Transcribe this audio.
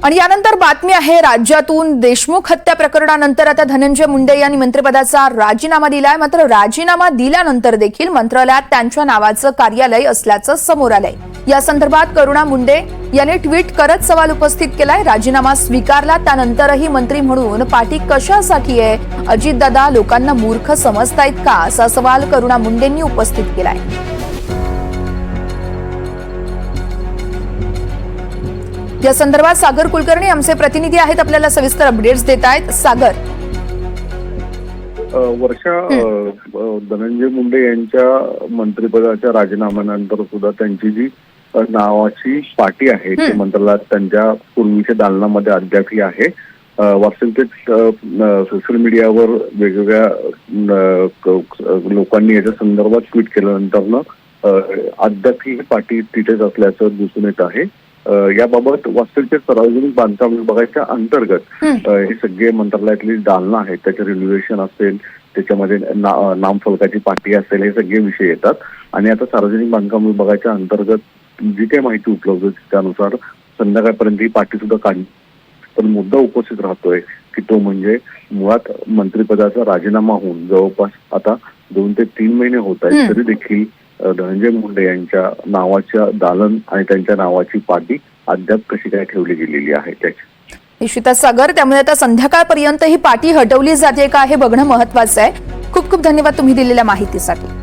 आणि यानंतर बातमी आहे राज्यातून देशमुख हत्या प्रकरणानंतर आता धनंजय मुंडे यांनी मंत्रिपदाचा राजीनामा दिलाय। मात्र राजीनामा दिल्यानंतर देखील मंत्रालयात त्यांच्या नावाचं कार्यालय असल्याचं समोर आलंय। या संदर्भात करुणा मुंडे यांनी ट्विट करत सवाल उपस्थित केलाय। राजीनामा स्वीकारला त्यानंतरही मंत्री म्हणून पाठी कशासाठी आहे? अजितदादा लोकांना मूर्ख समजतायत का, असा सवाल करुणा मुंडेंनी उपस्थित केलाय। या संदर्भात सागर कुलकर्णी आमचे प्रतिनिधी आहेत, आपल्याला सविस्तर अपडेट्स देत आहेत। सागर, वर्षा, धनंजय मुंडे यांच्या मंत्रिपदाच्या राजीनाम्यानंतर सुद्धा त्यांची जी नावाची पाटी आहे ती मंत्रालयात त्यांच्या पूर्वीच्या दालनामध्ये अद्यापही आहे। वास्तविक सोशल मीडियावर वेगवेगळ्या लोकांनी याच्या संदर्भात ट्विट केल्यानंतर अद्यापही ही पाटी तिथेच असल्याचं दिसून येत आहे। याबाबत वास्तविक सार्वजनिक बांधकाम विभागाच्या अंतर्गत हे सगळे मंत्रालयातली दालनं आहेत, त्याचे रिनोव्हेशन असेल, त्याच्यामध्ये नामफलकाची पाटी असेल, हे सगळे विषय येतात। आणि आता सार्वजनिक बांधकाम विभागाच्या अंतर्गत जी काही माहिती उपलब्ध होती त्यानुसार संध्याकाळपर्यंत ही पाटी सुद्धा काढली। पण मुद्दा उपस्थित राहतोय की तो म्हणजे मुळात मंत्रिपदाचा राजीनामा होऊन जवळपास आता 2 ते 3 महिने होत आहेत, तरी देखील धनंजय मुंडे यांच्या नावाच्या दालन आणि त्यांच्या नावाची पाटी अद्याप कशी काय ठेवली गेलेली आहे त्याची। निश्चितच सागर, त्यामुळे आता संध्याकाळपर्यंत ही पाटी हटवली जाते का हे बघणं महत्त्वाचं आहे। खूप खूप धन्यवाद तुम्ही दिलेल्या माहितीसाठी।